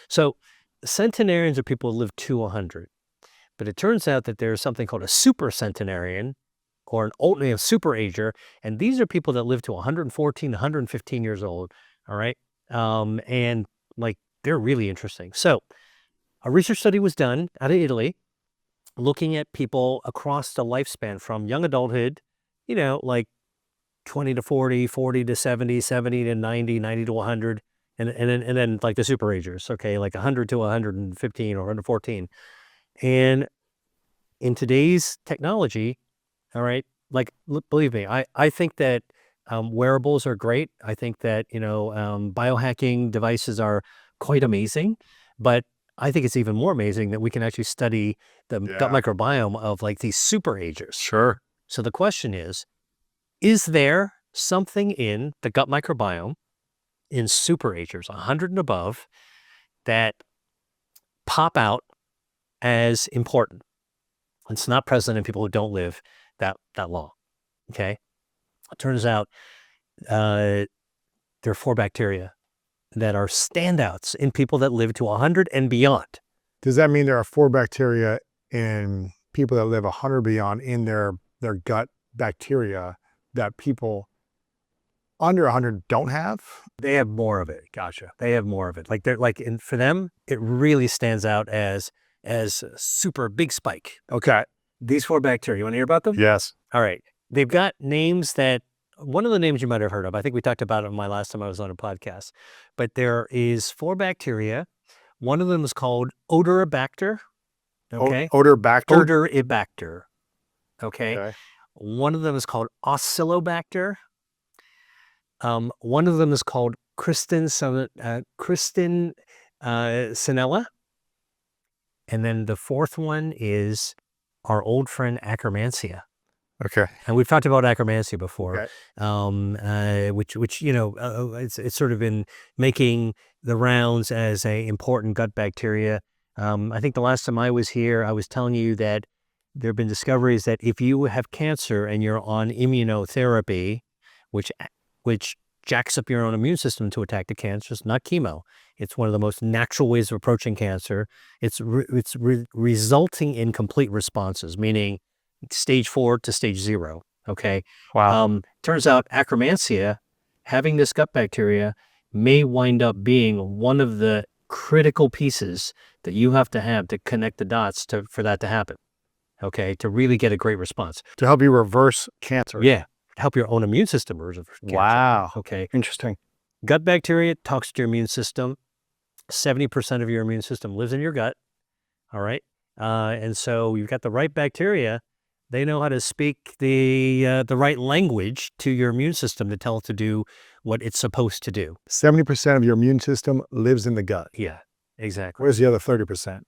So centenarians are people who live to 100. But it turns out that there's something called a super centenarian or a super ager. And these are people that live to 114, 115 years old. All right. And like, they're really interesting. So a research study was done out of Italy looking at people across the lifespan from young adulthood, like 20 to 40, 40 to 70, 70 to 90, 90 to 100, and then like the super agers, okay, like 100 to 115 or 114. And in today's technology, all right, like, believe me, I think that wearables are great. I think that, biohacking devices are quite amazing, but I think it's even more amazing that we can actually study the gut microbiome of like these super agers. Sure. So the question is there something in the gut microbiome in super agers, 100 and above, that pop out as important? It's not present in people who don't live that long, okay? It turns out there are 4 bacteria that are standouts in people that live to 100 and beyond. Does that mean there are 4 bacteria in people that live 100 beyond in their gut bacteria that people under 100 don't have? They have more of it. Gotcha. They have more of it. Like for them, it really stands out as a super big spike. Okay. These 4 bacteria, you want to hear about them? Yes. All right. They've got names that, one of the names you might have heard of, I think we talked about it my last time I was on a podcast, but there is 4 bacteria. One of them is called Odoribacter. Okay. Odoribacter? Odoribacter. Okay. One of them is called Oscillobacter. One of them is called Christensenella. And then the 4th one is our old friend Akkermansia. Okay. And we've talked about Akkermansia before, Okay. which it's sort of been making the rounds as a important gut bacteria. I think the last time I was here, I was telling you that there have been discoveries that if you have cancer and you're on immunotherapy, which jacks up your own immune system to attack the cancer, it's not chemo. It's one of the most natural ways of approaching cancer. It's resulting in complete responses, meaning stage 4 to stage 0. Okay. Wow. Turns out Akkermansia, having this gut bacteria, may wind up being one of the critical pieces that you have to connect the dots for that to happen. Okay. To really get a great response. To help you reverse cancer. Yeah. Help your own immune system reverse cancer. Wow. Okay. Interesting. Gut bacteria talks to your immune system. 70% of your immune system lives in your gut. All right. And so you've got the right bacteria. They know how to speak the right language to your immune system to tell it to do what it's supposed to do. 70% of your immune system lives in the gut. Yeah, exactly. Where's the other 30%?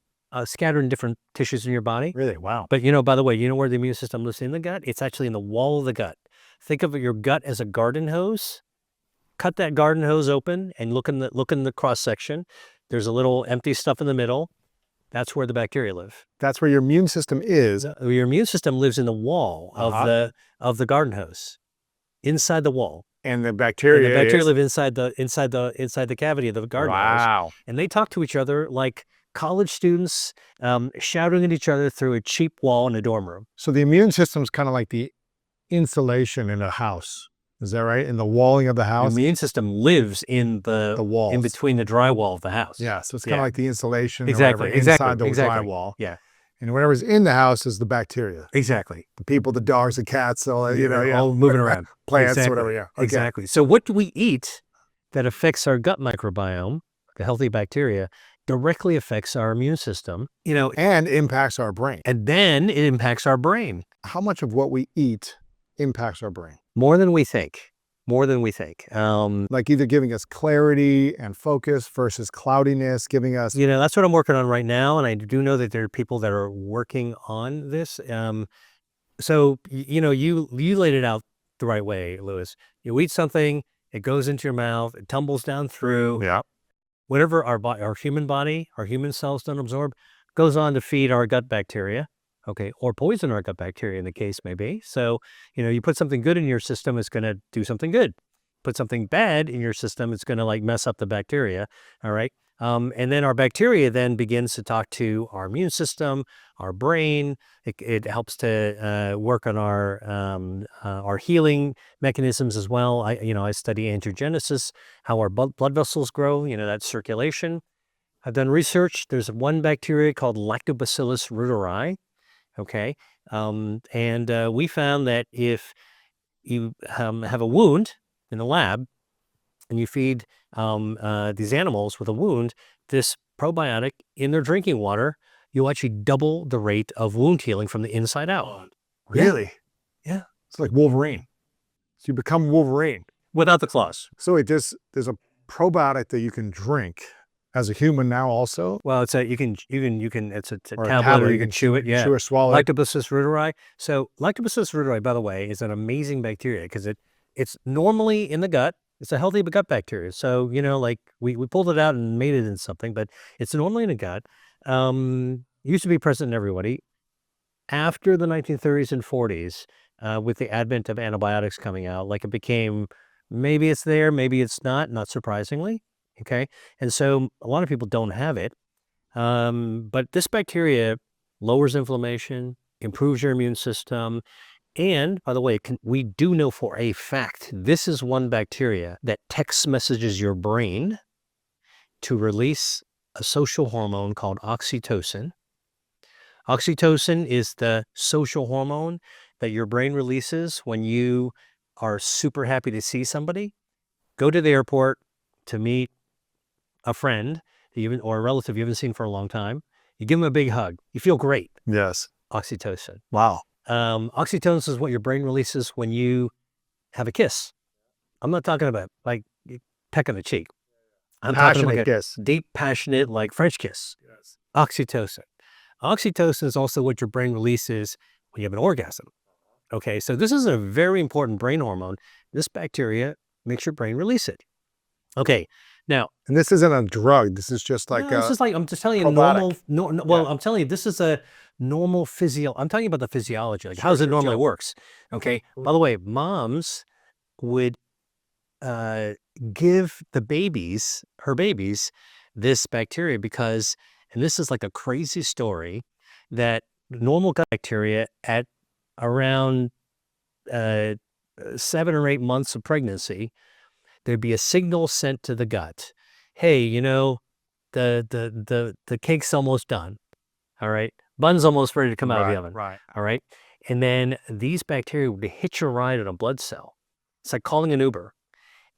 Scattered in different tissues in your body. Really? Wow. But by the way, you know where the immune system lives in the gut? It's actually in the wall of the gut. Think of your gut as a garden hose. Cut that garden hose open and look in the cross section. There's a little empty stuff in the middle. That's where the bacteria live. That's where your immune system is. Your immune system lives in the wall of the garden hose, inside the wall. And the bacteria live inside the cavity of the garden hose. Wow. And they talk to each other like college students shouting at each other through a cheap wall in a dorm room. So the immune system is kind of like the insulation in a house. Is that right? In the walling of the house? The immune system lives in the walls. in between the drywall of the house. Yeah, so it's kind of like the insulation exactly inside the exactly. drywall. Yeah. And whatever's in the house is the bacteria. Exactly. The people, the dogs, the cats, all all moving around. Plants, exactly. whatever, yeah. Okay. Exactly. So what do we eat that affects our gut microbiome, the healthy bacteria, directly affects our immune system, and impacts our brain. And then it impacts our brain. How much of what we eat impacts our brain? More than we think. Like either giving us clarity and focus versus cloudiness, giving us... that's what I'm working on right now. And I do know that there are people that are working on this. So, you laid it out the right way, Lewis. You eat something, it goes into your mouth, it tumbles down through. Yeah. Whatever our human body, our human cells don't absorb, goes on to feed our gut bacteria. Okay, or poison our gut bacteria in the case may be. So, you put something good in your system, it's going to do something good. Put something bad in your system, it's going to mess up the bacteria. All right. And then our bacteria then begins to talk to our immune system, our brain. It helps to work on our healing mechanisms as well. I study angiogenesis, how our blood vessels grow. That's circulation. I've done research. There's one bacteria called Lactobacillus reuteri. Okay, and we found that if you have a wound in the lab and you feed these animals with a wound, this probiotic in their drinking water, you'll actually double the rate of wound healing from the inside out. Really? Yeah. It's like Wolverine. So you become Wolverine. Without the claws. So wait, there's a probiotic that you can drink as a human now also? Well, it's you can it's a Or a tablet or you can chew it. Yeah. Chew or swallow it? Lactobacillus reuteri. So Lactobacillus reuteri, by the way, is an amazing bacteria because it's normally in the gut. It's a healthy gut bacteria. So, like we pulled it out and made it in something, but it's normally in the gut. Used to be present in everybody. After the 1930s and 40s, with the advent of antibiotics coming out, like it became, maybe it's there, maybe it's not surprisingly. Okay. And so a lot of people don't have it. But this bacteria lowers inflammation, improves your immune system. And by the way, we do know for a fact, this is one bacteria that text messages your brain to release a social hormone called oxytocin. Oxytocin is the social hormone that your brain releases when you are super happy to see somebody. Go to the airport to meet a friend or a relative you haven't seen for a long time. You give them a big hug. You feel great. Yes. Oxytocin. Wow. Oxytocin is what your brain releases when you have a kiss. I'm not talking about like peck on the cheek. I'm talking about Passionate kiss. Deep, passionate, like French kiss. Yes. Oxytocin. Oxytocin is also what your brain releases when you have an orgasm. Okay, so this is a very important brain hormone. This bacteria makes your brain release it. Okay, now. And this isn't a drug. This is just like this is like, I'm just telling you, probiotic. I'm telling you, this is a normal I'm telling you about the physiology, like how it normally works. Okay, by the way, moms would give her babies, this bacteria because, and this is like a crazy story, that normal gut bacteria at around 7 or 8 months of pregnancy, there'd be a signal sent to the gut. Hey, the cake's almost done. All right. Bun's almost ready to come out of the oven. Right. All right. And then these bacteria would hitch a ride on a blood cell. It's like calling an Uber.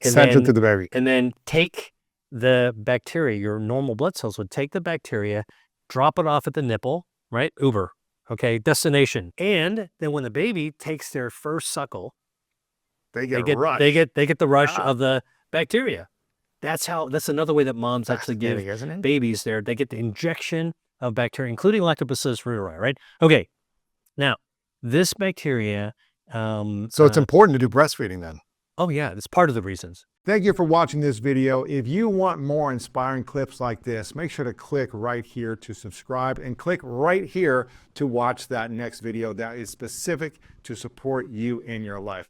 Send it to the baby. And then take the bacteria, your normal blood cells would take the bacteria, drop it off at the nipple, right? Uber. Okay. Destination. And then when the baby takes their first suckle, they get the rush of the bacteria. That's another way that moms actually give babies they get the injection of bacteria, including Lactobacillus reuteri, right? Okay. Now, this bacteria. So it's important to do breastfeeding then. Oh yeah, that's part of the reasons. Thank you for watching this video. If you want more inspiring clips like this, make sure to click right here to subscribe and click right here to watch that next video that is specific to support you in your life.